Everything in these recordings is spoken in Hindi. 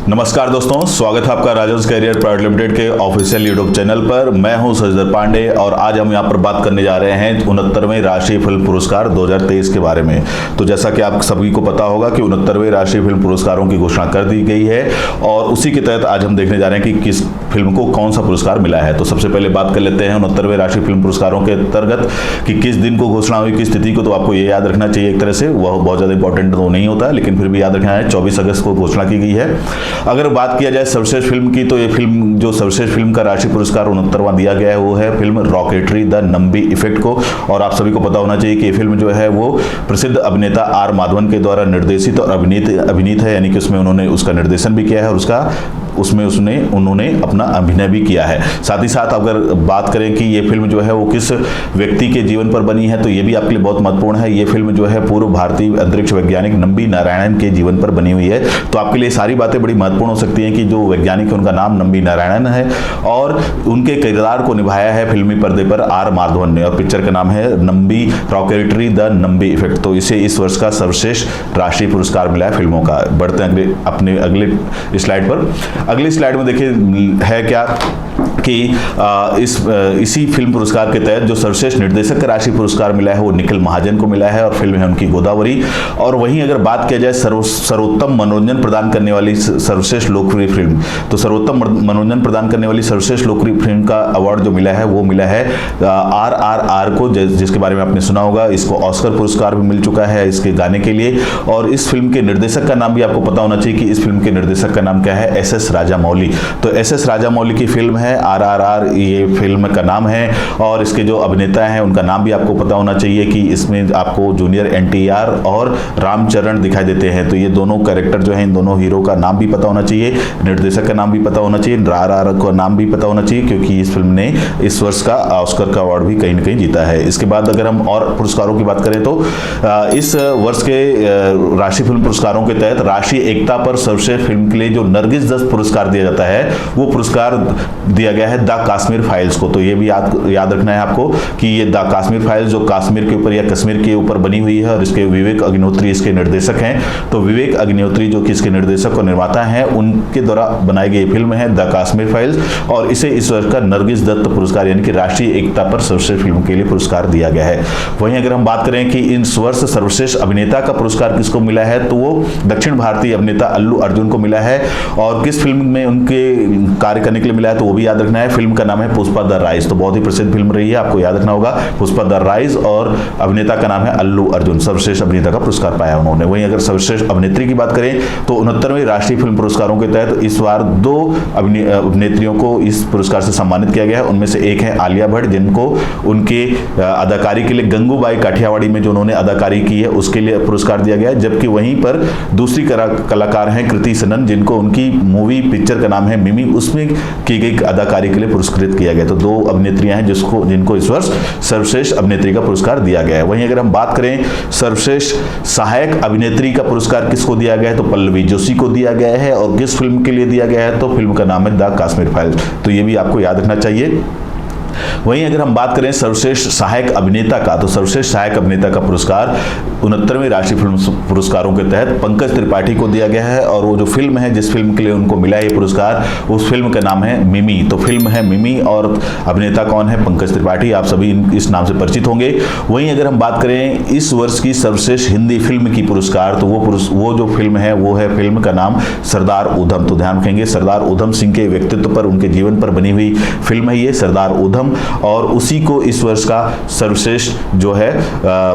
नमस्कार दोस्तों, स्वागत है आपका राजर्स कैरियर प्राइवेट लिमिटेड के ऑफिशियल यूट्यूब चैनल पर। मैं हूं शशिधर पांडे और आज हम यहां पर बात करने जा रहे हैं 69वें राष्ट्रीय फिल्म पुरस्कार 2023 के बारे में। तो जैसा कि आप सभी को पता होगा कि 69वें राष्ट्रीय फिल्म पुरस्कारों की घोषणा कर दी गई है और उसी के तहत आज हम देखने जा रहे हैं कि किस फिल्म को कौन सा पुरस्कार मिला है। तो सबसे पहले बात कर लेते हैं 69वें राष्ट्रीय फिल्म पुरस्कारों के अंतर्गत कि किस दिन को घोषणा हुई, किस तिथि को। तो आपको ये याद रखना चाहिए, एक तरह से वह बहुत ज़्यादा इंपॉर्टेंट तो नहीं होता, लेकिन फिर भी याद रखना है 24 अगस्त को घोषणा की गई है। अगर बात किया जाए सर्वश्रेष्ठ फिल्म की, तो ये फिल्म जो सर्वश्रेष्ठ फिल्म का राष्ट्रीय पुरस्कार 69वां दिया गया है वो है film rocketry the Nambi effect को। और आप सभी को पता होना चाहिए कि ये फिल्म जो है वो प्रसिद्ध अभिनेता आर माधवन के द्वारा निर्देशित और अभिनीत है, यानी कि उसमें उन्होंने उसका निर्देशन भी किया है और उसमें उन्होंने अपना अभिनय भी किया है। साथ ही साथ अगर बात करें कि ये फिल्म जो है वो किस व्यक्ति के जीवन पर बनी है, तो ये भी आपके लिए बहुत महत्वपूर्ण है। ये फिल्म जो है पूर्व भारतीय अंतरिक्ष वैज्ञानिक नंबी नारायणन के जीवन पर बनी हुई है। तो आपके लिए सारी बातें बड़ी महत्वपूर्ण हो सकती हैं कि जो वैज्ञानिक है उनका नाम नंबी नारायणन है और उनके किरदार को निभाया है फिल्मी पर्दे पर आर माधवन ने, और पिक्चर का नाम है Nambi rocketry the Nambi effect. तो इसे इस वर्ष का सर्वश्रेष्ठ राष्ट्रीय पुरस्कार मिला है फिल्मों का। बढ़ते हैं अपने अगले स्लाइड पर। अगली स्लाइड में देखिए है क्या कि इसी फिल्म पुरस्कार के तहत जो सर्वश्रेष्ठ निर्देशक का राष्ट्रीय पुरस्कार मिला है वो निखिल महाजन को मिला है और फिल्म है उनकी गोदावरी। और वहीं अगर बात किया जाए सर्वोत्तम मनोरंजन प्रदान करने वाली सर्वश्रेष्ठ लोकप्रिय फिल्म, तो सर्वोत्तम मनोरंजन प्रदान करने वाली सर्वश्रेष्ठ लोकप्रिय फिल्म का अवार्ड जो मिला है वो मिला है RRR को, जिसके बारे में आपने सुना होगा। इसको ऑस्कर पुरस्कार भी मिल चुका है इसके गाने के लिए। और इस फिल्म के निर्देशक का नाम भी आपको पता होना चाहिए कि इस फिल्म के निर्देशक का नाम क्या है, SS राजामौली। तो SS राजामौली की फिल्म है RRR, ये फिल्म का नाम है। और इसके जो अभिनेता हैं उनका नाम भी आपको पता होना चाहिए कि इसमें आपको जूनियर NTR और रामचरण दिखाई देते हैं। तो ये दोनों कैरेक्टर जो हैं, इन दोनों हीरो का नाम भी पता होना चाहिए, निर्देशक का नाम भी पता होना चाहिए, RRR का नाम भी पता होना चाहिए, क्योंकि इस फिल्म ने इस वर्ष का ऑस्कर का अवार्ड भी कहीं न कहीं जीता है। इसके बाद अगर हम और पुरस्कारों की बात करें तो इस वर्ष के राष्ट्रीय फिल्म पुरस्कारों के तहत राष्ट्रीय एकता पर सर्वश्रेष्ठ फिल्म के लिए जो नरगिस दत्त पुरस्कार दिया जाता है वो पुरस्कार दिया गया है द कश्मीर फाइल्स को। तो ये भी याद रखना है आपको कि ये द कश्मीर फाइल्स जो कश्मीर के ऊपर या कश्मीर के ऊपर बनी हुई है और इसके विवेक अग्निहोत्री इसके निर्देशक हैं। तो विवेक अग्निहोत्री जो कि इसके निर्देशक और निर्माता हैं, उनके द्वारा बनाई गई फिल्म है द कश्मीर फाइल्स और इसे इस वर्ष का नरगिस दत्त पुरस्कार यानी कि राष्ट्रीय एकता पर सर्वश्रेष्ठ फिल्म के लिए पुरस्कार दिया गया है। वहीं अगर हम बात करें कि इस वर्ष सर्वश्रेष्ठ अभिनेता का पुरस्कार किसको मिला है, तो वो दक्षिण भारतीय अभिनेता अल्लू अर्जुन को मिला है। और किस फिल्म में उनके कार्य करने के लिए मिला है तो वो भी याद रखना है। फिल्म का नाम है पुष्पा द राइज। तो बहुत ही प्रसिद्ध फिल्म रही है, आपको याद रखना होगा पुष्पा द राइज, और अभिनेता का नाम है अल्लू अर्जुन। सर्वश्रेष्ठ अभिनेता का पुरस्कार पाया उन्होंने। वहीं अगर सर्वश्रेष्ठ अभिनेत्री की बात करें तो 69वें राष्ट्रीय फिल्म पुरस्कारों के तहत इस बार 2 अभिनेत्रियों को इस पुरस्कार से सम्मानित किया गया है। उनमें से एक है आलिया भट्ट, जिनको उनके अदाकारी के लिए गंगूबाई काठियावाड़ी में जो उन्होंने अदाकारी की है उसके लिए पुरस्कार दिया गया है। जबकि वहीं पर दूसरी कलाकार हैं कृति सनन, जिनको उनकी मूवी पिक्चर का नाम है मिमी, उसमें की गई अदाकारी के लिए पुरस्कृत किया गया। तो 2 अभिनेत्रियां हैं जिनको इस वर्ष सर्वश्रेष्ठ अभिनेत्री का पुरस्कार दिया गया है। वहीं अगर हम बात करें सर्वश्रेष्ठ सहायक अभिनेत्री का पुरस्कार किसको दिया गया है तो पल्लवी जोशी को दिया गया है। और किस फिल्म के लिए दिया गया है तो फिल्म का नाम है द कश्मीर फाइल्स। तो ये भी आपको याद रखना चाहिए। वहीं अगर हम बात करें सर्वश्रेष्ठ सहायक अभिनेता का, तो सर्वश्रेष्ठ सहायक अभिनेता का पुरस्कार 69वें राष्ट्रीय फिल्म पुरस्कारों के तहत पंकज त्रिपाठी को दिया गया है। और वो जो फिल्म है जिस फिल्म के लिए उनको मिला है ये पुरस्कार, उस फिल्म का नाम है मिमी। तो फिल्म है मिमी और अभिनेता कौन है, पंकज त्रिपाठी। आप सभी इस नाम से परिचित होंगे। वहीं अगर हम बात करें इस वर्ष की सर्वश्रेष्ठ हिंदी फिल्म की पुरस्कार, तो वो जो फिल्म है वो है फिल्म का नाम सरदार उधम। तो ध्यान रखेंगे सरदार उधम सिंह के व्यक्तित्व पर, उनके जीवन पर बनी हुई फिल्म है ये सरदार उधम। और उसी को इस वर्ष का सर्वश्रेष्ठ जो है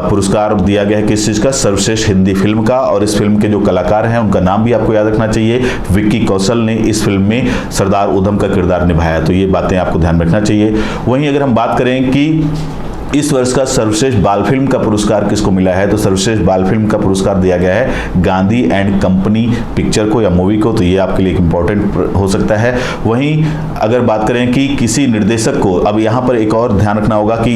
पुरस्कार दिया गया है किस चीज का, सर्वश्रेष्ठ हिंदी फिल्म का। और इस फिल्म के जो कलाकार हैं उनका नाम भी आपको याद रखना चाहिए। विक्की कौशल ने इस फिल्म में सरदार उधम का किरदार निभाया। तो ये बातें आपको ध्यान रखना चाहिए। वहीं अगर हम बात करें कि इस वर्ष का सर्वश्रेष्ठ बाल फिल्म का पुरस्कार किसको मिला है, तो सर्वश्रेष्ठ बाल फिल्म का पुरस्कार दिया गया है गांधी एंड कंपनी पिक्चर को या मूवी को। तो ये आपके लिए इंपॉर्टेंट हो सकता है। वहीं अगर बात करें कि किसी निर्देशक को, अब यहाँ पर एक और ध्यान रखना होगा कि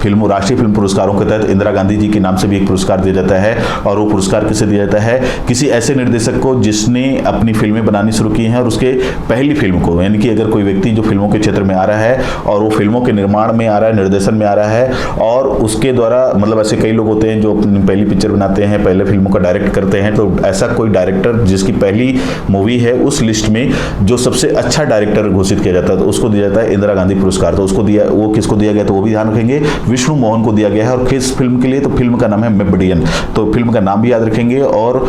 राष्ट्रीय फिल्म पुरस्कारों के तहत इंदिरा गांधी जी के नाम से भी एक पुरस्कार दिया जाता है। और वो पुरस्कार किसे दिया जाता है, किसी ऐसे निर्देशक को जिसने अपनी फिल्में बनानी शुरू की हैं और उसके पहली फिल्म को, यानी कि अगर कोई व्यक्ति जो फिल्मों के क्षेत्र में आ रहा है और वो फिल्मों के निर्माण में आ रहा है, निर्देशन में आ रहा है है और उसके द्वारा मतलब ऐसे कई लोग होते हैं जो अपनी पहली पिक्चर बनाते हैं, पहले फिल्मों का डायरेक्ट करते हैं, तो ऐसा कोई डायरेक्टर जिसकी पहली मूवी है उस लिस्ट में जो सबसे अच्छा डायरेक्टर घोषित किया जाता है तो उसको दिया जाता है इंदिरा गांधी पुरस्कार। तो उसको दिया, वो किसको दिया गया तो वो भी ध्यान रखेंगे, विष्णु मोहन को दिया गया है। और किस फिल्म के लिए, तो फिल्म का नाम है मेबडियन, तो फिल्म का नाम भी याद रखेंगे और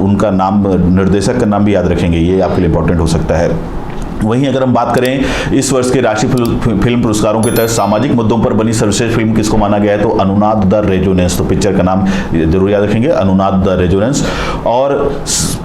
उनका नाम, निर्देशक का नाम भी याद रखेंगे, ये आपके लिए इंपॉर्टेंट हो सकता है। वहीं अगर हम बात करें इस वर्ष के राष्ट्रीय फिल्म पुरस्कारों के तहत सामाजिक मुद्दों पर बनी सर्वश्रेष्ठ फिल्म किसको माना गया है तो अनुनाद द रेजोनेंस, तो पिक्चर का नाम जरूर याद रखेंगे, अनुनाद द रेजोनेंस। और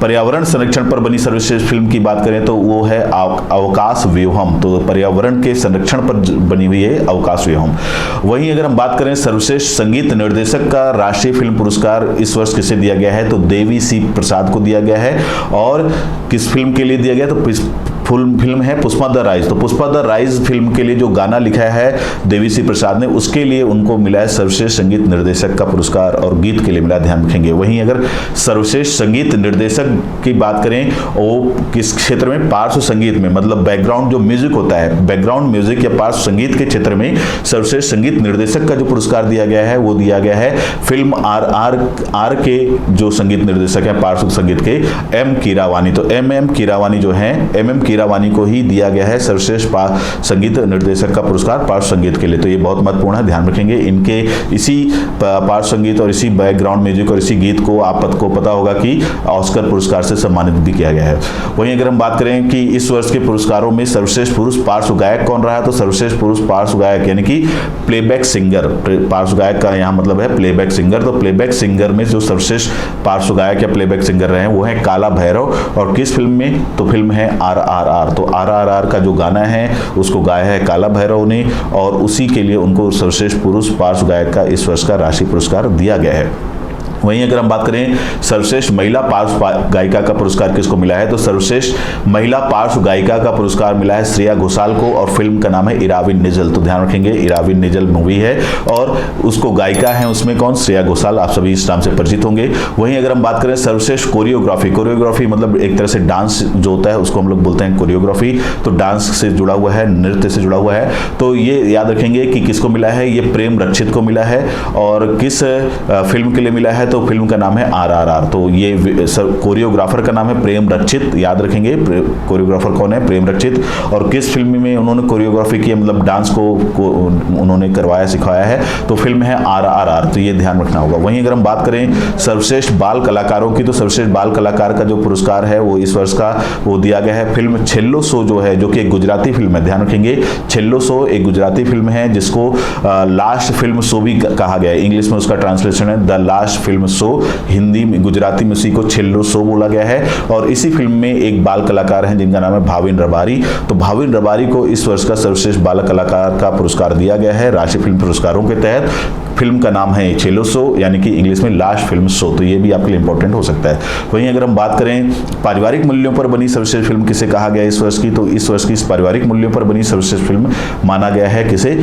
पर्यावरण संरक्षण पर बनी सर्वश्रेष्ठ फिल्म की बात करें तो वो है अवकाश व्यूहम, तो पर्यावरण के संरक्षण पर बनी हुई है अवकाश व्यूहम। वहीं अगर हम बात करें सर्वश्रेष्ठ संगीत निर्देशक का राष्ट्रीय फिल्म पुरस्कार इस वर्ष किसे दिया गया है तो देवी सी प्रसाद को दिया गया है। और किस फिल्म के लिए दिया गया तो फिल्म है पुष्पा द राइज, तो पुष्पा द राइज फिल्म के लिए जो गाना लिखा है देवी सी प्रसाद ने, उसके लिए उनको मिला है सर्वश्रेष्ठ संगीत निर्देशक का पुरस्कार और गीत के लिए मिला, ध्यान रखेंगे। वहीं अगर सर्वश्रेष्ठ संगीत निर्देशक की बात करें वो किस क्षेत्र में, पार्श्व संगीत में, मतलब बैकग्राउंड जो म्यूजिक होता है, बैकग्राउंड म्यूजिक या पार्श्व संगीत के क्षेत्र में सर्वश्रेष्ठ संगीत निर्देशक का जो पुरस्कार दिया गया है वो दिया गया है फिल्म आर के जो संगीत निर्देशक है पार्श्व संगीत के एम कीरावानी, तो एम कीरावानी जो है एम कीरावानी को ही दिया गया है सर्वश्रेष्ठ संगीत निर्देशक का पुरस्कार पार्श्व संगीत के लिए, तो ये बहुत महत्वपूर्ण है, ध्यान रखेंगे। इनके इसी पार्श्व संगीत और इसी बैकग्राउंड म्यूजिक और इसी गीत को आपको पता होगा कि ऑस्कर पुरस्कार से सम्मानित भी किया गया है। वहीं अगर हम बात करें कि इस वर्ष के पुरस्कारों में सर्वश्रेष्ठ पुरुष पार्श्व गायक कौन रहा है तो सर्वश्रेष्ठ पुरुष पार्श्व गायक यानी कि प्लेबैक सिंगर, पार्श्व गायक का यहाँ मतलब है प्लेबैक सिंगर, तो प्लेबैक सिंगर में जो सर्वश्रेष्ठ पार्श्व गायक या प्लेबैक सिंगर रहे हैं वो है काला भैरव। और किस फिल्म में तो फिल्म है RRR, तो RRR का जो गाना है उसको गाया है काला भैरव ने और उसी के लिए उनको सर्वश्रेष्ठ पुरुष पार्श्व गायक का इस वर्ष का राष्ट्रीय पुरस्कार दिया गया है। वहीं अगर हम बात करें सर्वश्रेष्ठ महिला पार्श्व गायिका का पुरस्कार किसको मिला है तो सर्वश्रेष्ठ महिला पार्श्व गायिका का पुरस्कार मिला है श्रेया घोषाल को और फिल्म का नाम है इराविन निजल, तो ध्यान रखेंगे इराविन निजल मूवी है और उसको गायिका है उसमें कौन, श्रेया घोषाल, आप सभी इस नाम से परिचित होंगे। वहीं अगर हम बात करें सर्वश्रेष्ठ कोरियोग्राफी मतलब एक तरह से डांस जो होता है उसको हम लोग बोलते हैं कोरियोग्राफी, तो डांस से जुड़ा हुआ है, नृत्य से जुड़ा हुआ है, तो ये याद रखेंगे कि किसको मिला है, ये प्रेम रक्षित को मिला है। और किस फिल्म के लिए मिला है तो फिल्म का नाम है RRR, तो ये कोरियोग्राफर का नाम है प्रेम रक्षित, याद रखेंगे कोरियोग्राफर कौन है, प्रेम रक्षित। और किस फिल्म में उन्होंने कोरियोग्राफी की मतलब डांस को उन्होंने करवाया सिखाया है तो फिल्म है RRR, तो ये ध्यान रखना होगा। वहीं अगर हम बात करें सर्वश्रेष्ठ बाल कलाकारों की तो सर्वश्रेष्ठ बाल कलाकार का जो पुरस्कार है वो इस वर्ष का वो दिया गया है फिल्म छेल्लो सो जो है, जो कि एक गुजराती फिल्म है, ध्यान रखेंगे छेल्लो सो एक गुजराती फिल्म है जिसको लास्ट फिल्म शो भी कहा गया है, इंग्लिश में उसका ट्रांसलेशन है the last film show, Hindi में गुजराती में उसी को छेल्लो शो बोला गया है। और इसी फिल्म में एक बाल कलाकार हैं जिनका नाम है भाविन रबारी, तो भाविन रबारी को इस वर्ष का सर्वश्रेष्ठ बाल कलाकार का पुरस्कार दिया गया है राष्ट्रीय फिल्म पुरस्कारों के तहत। फिल्म का नाम है छेल्लो शो यानी कि इंग्लिश में लास्ट फिल्म शो, तो ये भी आपके लिए इंपॉर्टेंट हो सकता है। वहीं अगर हम बात करें पारिवारिक मूल्यों पर बनी सर्वश्रेष्ठ फिल्म किसे कहा गया इस वर्ष की, तो इस वर्ष की इस पारिवारिक मूल्यों पर बनी सर्वश्रेष्ठ फिल्म माना गया है किसे,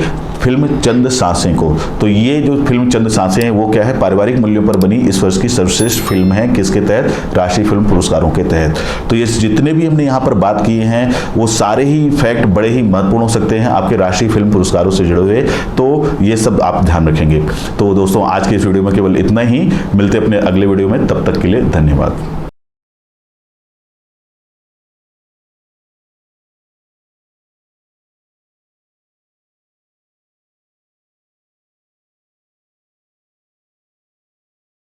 फिल्म चंद सांसें को। तो ये जो फिल्म चंद सांसें हैं वो क्या है, पारिवारिक मूल्यों पर बनी इस वर्ष की सर्वश्रेष्ठ फिल्म है, किसके तहत, राष्ट्रीय फिल्म पुरस्कारों के तहत। तो ये जितने भी हमने यहाँ पर बात किए हैं वो सारे ही फैक्ट बड़े ही महत्वपूर्ण हो सकते हैं आपके राष्ट्रीय फिल्म पुरस्कारों से जुड़े हुए, तो ये सब आप ध्यान रखेंगे। तो दोस्तों आज के इस वीडियो में केवल इतना ही, मिलते अपने अगले वीडियो में, तब तक के लिए धन्यवाद।